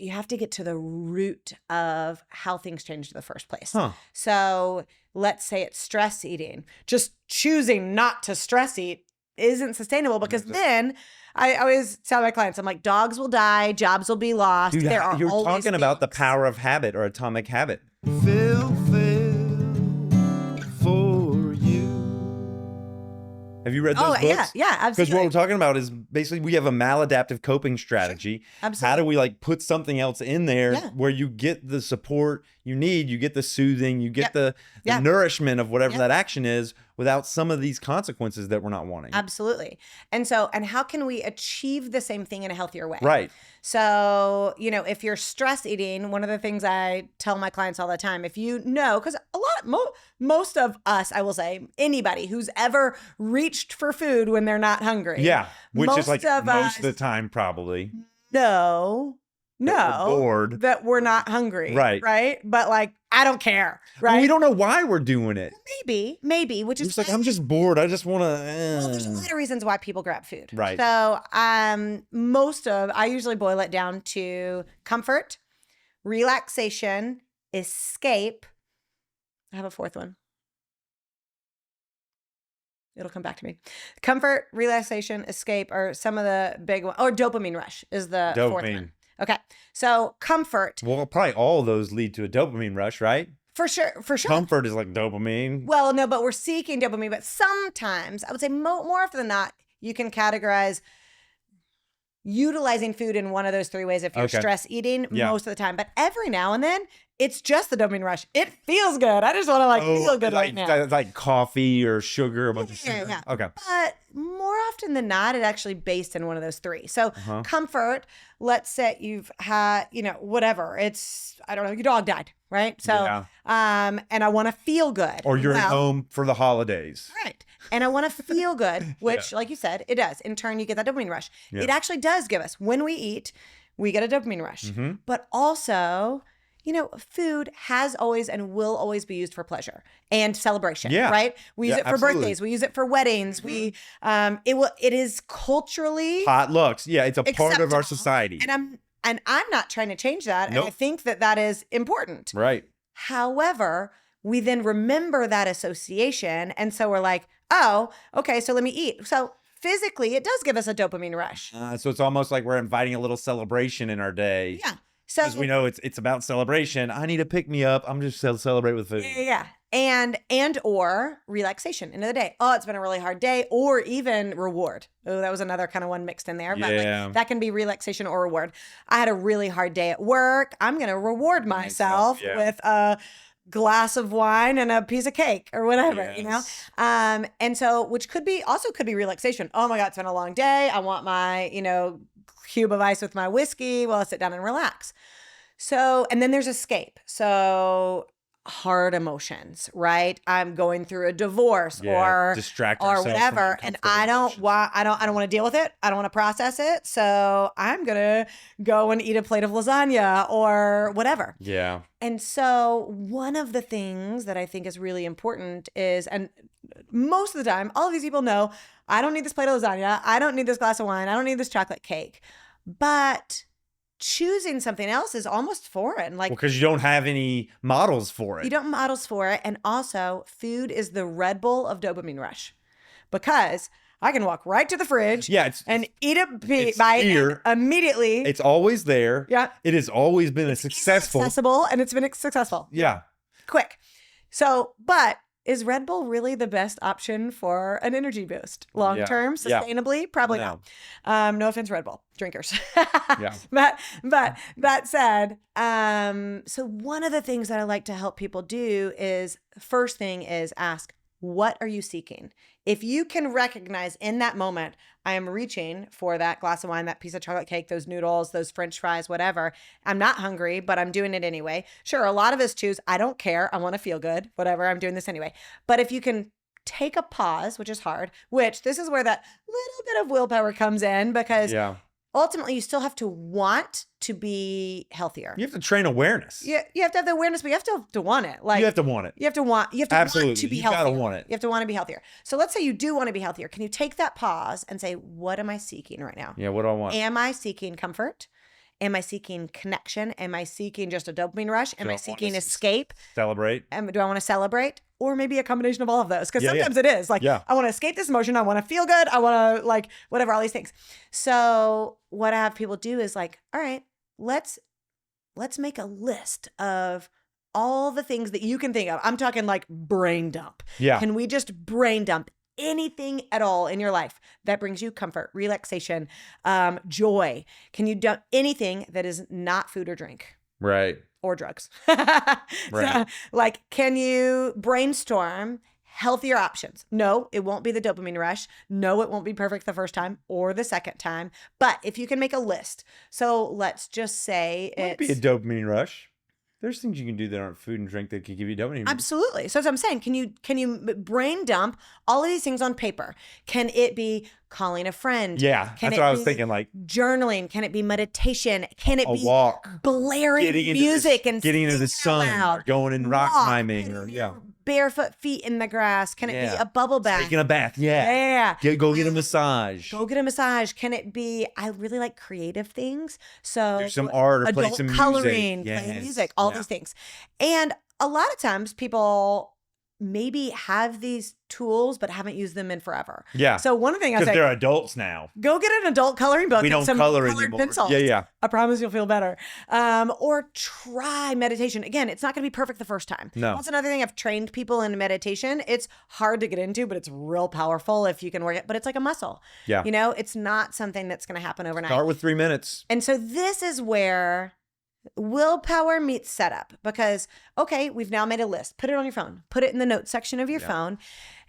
you have to get to the root of how things changed in the first place. Huh. So let's say it's stress eating. Just choosing not to stress eat isn't sustainable, because then I always tell my clients, I'm like, dogs will die, jobs will be lost. Dude, there are you're always talking about the things. power of habit or atomic habit. Phil Phails for you. Have you read those books? Yeah, Because absolutely. what we're talking about is basically we have a maladaptive coping strategy. Absolutely. How do we like put something else in there Yeah. where you get the support you need, you get the soothing, you get the Yeah. nourishment of whatever Yeah. that action is without some of these consequences that we're not wanting. Absolutely. And how can we achieve the same thing in a healthier way? Right. So, if you're stress eating, one of the things I tell my clients all the time, if you know, because most of us, I will say, anybody who's ever reached for food when they're not hungry. Yeah. Which is like of most us of the time probably. know That we're bored. that we're not hungry. Right. Right. But like, I don't care. Right. And we don't know why we're doing it. Maybe, which is It's like, I'm just bored. I just want Well, there's a to. lot of reasons why people grab food. Right. So, I usually boil it down to comfort, relaxation, escape. I have a fourth one. It'll come back to me. Comfort, relaxation, escape are some of the big ones. Or dopamine rush is the fourth Dopamine. one. Okay. So comfort, Well, probably all of those lead to a dopamine rush, right? for sure. Comfort is like dopamine. Well, no, but we're seeking dopamine. But sometimes, I would say more often than not, you can categorize utilizing food in one of those three ways if you're Okay. stress eating Yeah. most of the time. But every now and then, it's just the dopamine rush. It feels good. I just want to feel good right now. Like coffee or sugar, a bunch of sugar. Yeah. Okay. But more often than not, it actually based in one of those three. So Uh-huh. comfort, let's say you've had, whatever. It's, I don't know, your dog died, right? So, Yeah. and I want to feel good. Or you're at Well, home for the holidays. Right. And I want to feel good, which, like you said, it does. In turn, you get that dopamine rush. Yeah. It actually does give us, when we eat, we get a dopamine rush. Mm-hmm. But also, food has always and will always be used for pleasure and celebration, Yeah. right? We use Yeah, it for absolutely. birthdays. We use it for weddings. We, it is culturally Potlucks. Yeah, it's a part of our acceptable. society. And I'm not trying to change that. And I Nope. think that is important. Right. However, we then remember that association. And so we're like, oh, okay, so let me eat. So physically, it does give us a dopamine rush. So it's almost like we're inviting a little celebration in our day. Yeah. So Because we know it's about celebration. I need to pick me up. I'm just celebrate with food. yeah. And or relaxation, end of the day. Oh, it's been a really hard day, or even reward. Oh, that was another kind of one mixed in there. But Yeah. that can be relaxation or reward. I had a really hard day at work. I'm going to reward myself yeah. with a glass of wine and a piece of cake or whatever, Yes. And so, which could be relaxation. Oh my God, it's been a long day. I want my, cube of ice with my whiskey while I sit down and relax. So, and then there's escape. So hard emotions, right? I'm going through a divorce or distract or ourselves from whatever, and I don't want to deal with it. I don't want to process it. So I'm gonna go and eat a plate of lasagna or whatever. Yeah. And so one of the things that I think is really important is, and most of the time, all of these people know, I don't need this plate of lasagna. I don't need this glass of wine. I don't need this chocolate cake. But choosing something else is almost foreign. Like, Because you don't have any models for it. you don't models for it. And also, food is the Red Bull of dopamine rush, because I can walk right to the fridge Yeah, and eat a it's bite here. and immediately. It's always there. Yeah. It has always been a successful. accessible, and it's been successful. Yeah. Quick. So, but is Red Bull really the best option for an energy boost? Long term, Yeah. sustainably? Probably No. not. No offense, Red Bull drinkers. Yeah. But that said, so one of the things that I like to help people do is, first thing is ask, what are you seeking? If you can recognize in that moment, I am reaching for that glass of wine, that piece of chocolate cake, those noodles, those French fries, whatever. I'm not hungry, but I'm doing it anyway. Sure, a lot of us choose, I don't care. I want to feel good, whatever. I'm doing this anyway. But if you can take a pause, which is hard, which this is where that little bit of willpower comes in, because Yeah. ultimately you still have to want to be healthier. You have to train awareness. You have to have the awareness, but you have to want it. Like, You have to want it. you have to want Absolutely. to be You healthier. gotta want it. You have to want to be healthier. So let's say you do want to be healthier. Can you take that pause and say, what am I seeking right now? Yeah. What do I want? Am I seeking comfort? Am I seeking connection? Am I seeking just a dopamine rush? Am Do I I wanna seeking escape? Celebrate. Do I want to celebrate? Or maybe a combination of all of those? Because Yeah, yeah. sometimes it is like, Yeah. I want to escape this emotion. I want to feel good. I want to like whatever, all these things. So what I have people do is like, all right, let's make a list of all the things that you can think of. I'm talking like brain dump. Yeah. Can we just brain dump anything at all in your life that brings you comfort, relaxation, joy? Can you dump anything that is not food or drink Right. or drugs? Right. So, like, can you brainstorm healthier options? No, it won't be the dopamine rush. No, it won't be perfect the first time or the second time. But if you can make a list, so let's just say Might be a dopamine rush. There's things you can do that aren't food and drink that can give you dopamine. Absolutely. So that's what I'm saying. Can you brain dump all of these things on paper? Can it be calling a friend? Yeah, Can that's it what I was be thinking. Like journaling? Can it be meditation? Can it a be walk, blaring getting into music the, and getting into the singing out sun, loud? or going and rock Walk. climbing, Can or it yeah, be barefoot feet in the grass? Can it be Yeah. a bubble bath? taking a bath. Yeah, Yeah. Go get a massage. Go get a massage. Can it be, I really like creative things. So Do some art or play adult some music. coloring, play Yes. music, all Yeah. these things. And a lot of times people maybe have these tools but haven't used them in forever. Yeah, So one of the things I because say, they're adults now. go get an adult coloring book. We and don't some color colored anymore. pencils. Yeah. I promise you'll feel better. Or try meditation. Again, it's not going to be perfect the first time. No. That's another thing. I've trained people in meditation. It's hard to get into, but it's real powerful if you can work it. But it's like a muscle. Yeah. You know, it's not something that's going to happen overnight. Start with 3 minutes. And so this is where willpower meets setup, because, okay, we've now made a list. Put it on your phone. Put it in the notes section of your phone.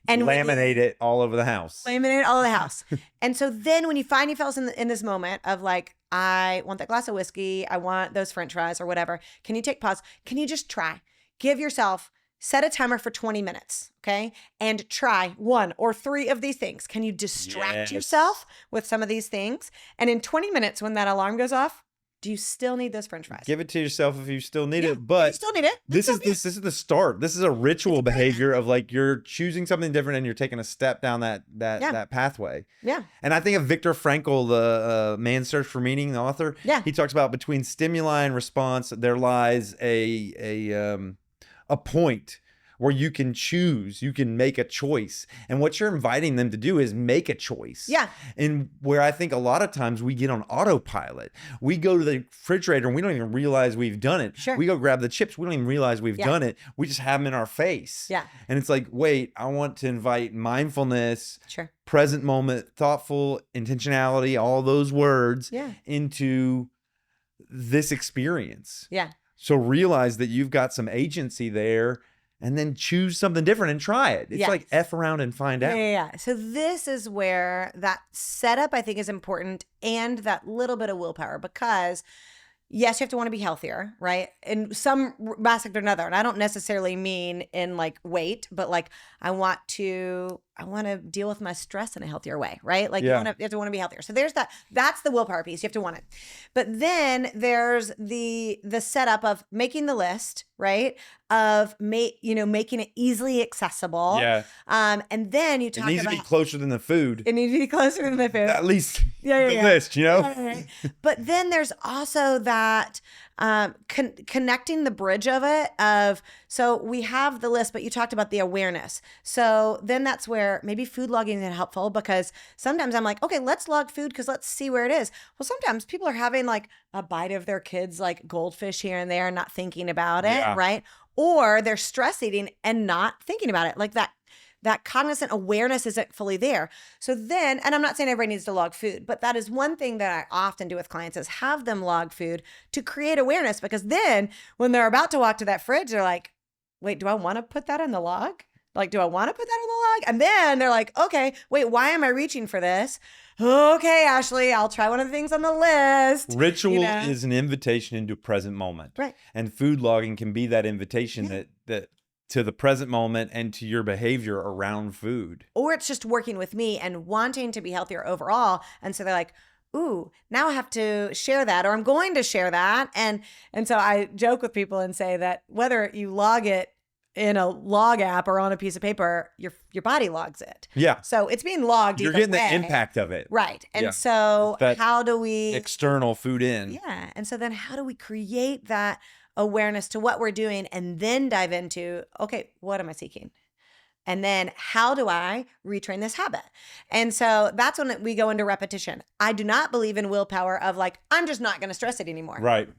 And Laminate it all over the house. laminate all of the house. And so then when you find yourself in this moment of like, I want that glass of whiskey, I want those French fries or whatever, can you take pause? Can you just try? Give yourself, set a timer for 20 minutes, okay? And try 1 or 3 of these things. Can you distract Yes. yourself with some of these things? And in 20 minutes, when that alarm goes off, do you still need those French fries? Give it to yourself if you still need Yeah, it. But you still need it. this is the start. This is a ritual behavior of like you're choosing something different and you're taking a step down that pathway. Yeah. And I think of Viktor Frankl, the Man's Search for Meaning, the author. Yeah. He talks about between stimuli and response, there lies a point where you can choose, you can make a choice. And what you're inviting them to do is make a choice. Yeah. And where I think a lot of times we get on autopilot. We go to the refrigerator and we don't even realize we've done it. Sure. We go grab the chips. We don't even realize we've Yeah. done it. We just have them in our face. Yeah. And it's like, wait, I want to invite mindfulness, Sure. present moment, thoughtful, intentionality, all those words Yeah. into this experience. Yeah. So realize that you've got some agency there and then choose something different and try it. It's Yes. like F around and find out. Yeah. So this is where that setup, I think, is important, and that little bit of willpower, because yes, you have to want to be healthier, right? In some aspect or another. And I don't necessarily mean in like weight, but like I want to deal with my stress in a healthier way, right? Like Yeah. you have to want to be healthier. So there's that's the willpower piece. You have to want it. But then there's the setup of making the list, right? Of making it easily accessible. Yeah. And then you It talk needs to about be closer than the food. it needs to be closer than the food. At least Yeah, the yeah. list, you know? Right. But then there's also that connecting the bridge of it of, so we have the list, but you talked about the awareness. So then that's where maybe food logging is helpful, because sometimes I'm like, okay, let's log food because let's see where it is. Well, sometimes people are having like a bite of their kids' like goldfish here and there and not thinking about it, Yeah. right? Or they're stress eating and not thinking about it. Like that cognizant awareness isn't fully there. So then, and I'm not saying everybody needs to log food, but that is one thing that I often do with clients is have them log food to create awareness, because then when they're about to walk to that fridge, they're like, wait, do I want to put that on the log? Like, do I want to put that on the log? And then they're like, okay, wait, why am I reaching for this? Okay, Ashley, I'll try one of the things on the list. Ritual You know? is an invitation into present moment. Right. And food logging can be that invitation that to the present moment and to your behavior around food. Or it's just working with me and wanting to be healthier overall. And so they're like, ooh, now I have to share that, or I'm going to share that. And so I joke with people and say that whether you log it in a log app or on a piece of paper, your body logs it. Yeah. So it's being logged. You're either getting the way. impact of it. Right. And Yeah. so It's that how do we external food in. Yeah. And so then how do we create that awareness to what we're doing and then dive into, okay, what am I seeking? And then how do I retrain this habit? And so that's when we go into repetition. I do not believe in willpower of like, I'm just not going to stress it anymore. Right.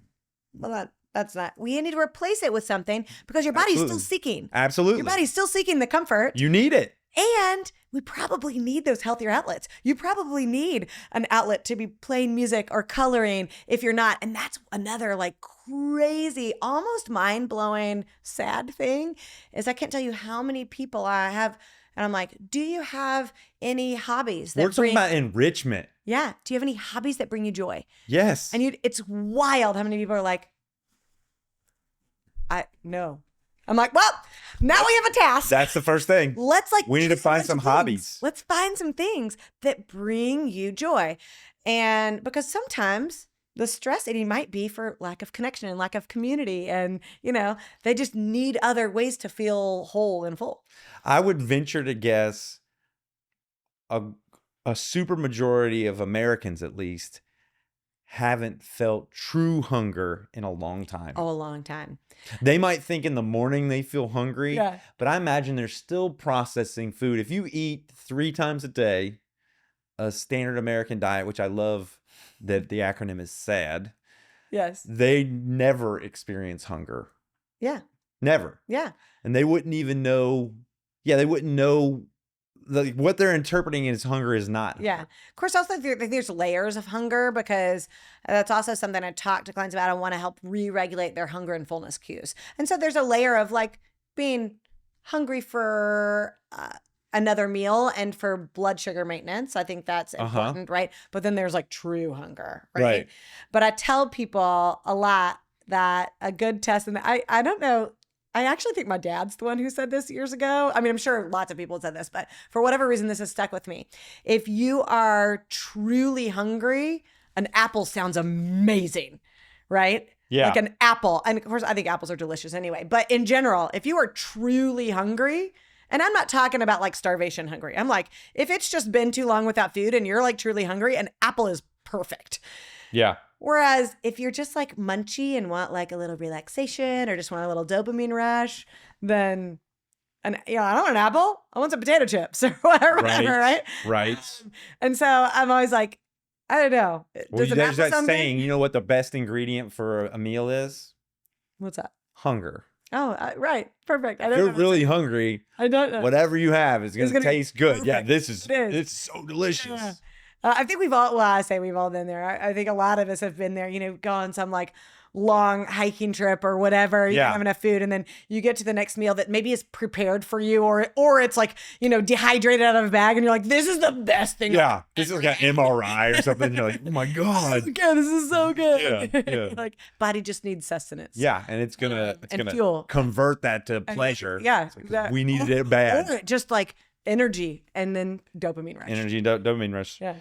Well, that's not. We need to replace it with something because your body's still seeking. Absolutely. Your body's still seeking the comfort. You need it. And we probably need those healthier outlets. You probably need an outlet to be playing music or coloring if you're not. And that's another like crazy, almost mind-blowing, sad thing is I can't tell you how many people I have. And I'm like, do you have any hobbies that We're talking about enrichment. Yeah. Do you have any hobbies that bring you joy? Yes. And it's wild how many people are like, no. I'm like, well, now we have a task. That's the first thing. Let's we need to find some hobbies. Let's find some things that bring you joy. And because sometimes the stress eating might be for lack of connection and lack of community. And, they just need other ways to feel whole and full. I would venture to guess a super majority of Americans, at least, haven't felt true hunger in a long time. Oh, a long time. They might think in the morning they feel hungry, Yeah. but I imagine they're still processing food. If you eat 3 times a day, a standard American diet, which I love that the acronym is SAD, Yes. they never experience hunger. Yeah. Never. Yeah. And they wouldn't even know, they wouldn't know what they're interpreting as hunger is not. Yeah. Of course, also there's layers of hunger because that's also something I talk to clients about. I want to help re-regulate their hunger and fullness cues. And so there's a layer of like being hungry for another meal and for blood sugar maintenance. I think that's important, right? But then there's like true hunger, right? But I tell people a lot that a good test, and I don't know, I actually think my dad's the one who said this years ago. I mean, I'm sure lots of people have said this, but for whatever reason, this has stuck with me. If you are truly hungry, an apple sounds amazing, right? Yeah. Like an apple. And of course, I think apples are delicious anyway. But in general, if you are truly hungry, and I'm not talking about like starvation hungry. I'm like, if it's just been too long without food and you're like truly hungry, an apple is perfect. Yeah. Whereas if you're just like munchy and want like a little relaxation or just want a little dopamine rush, then I don't want an apple. I want some potato chips or whatever, right? Right. And so I'm always like, I don't know. Well, Does an there's apple that sound saying, good? you know what the best ingredient for a meal is? What's that? Hunger. Oh, right. Perfect. I If don't you're know. really hungry, I don't know. whatever you have is going to gonna be taste good. Yeah, perfect. it's It is. so delicious. Yeah. I think we've all, well, I say we've all been there. I think a lot of us have been there, go on some like long hiking trip or whatever. You don't have enough food. And then you get to the next meal that maybe is prepared for you or it's like, dehydrated out of a bag. And you're like, this is the best thing. Yeah. This is like an MRI or something. You're like, oh my God. Okay, this is so good. Yeah. Like body just needs sustenance. Yeah. And it's gonna fuel. convert that to pleasure. Yeah. It's like, we needed it bad. Or just like energy and then dopamine rush. Energy, dopamine rush. Yeah.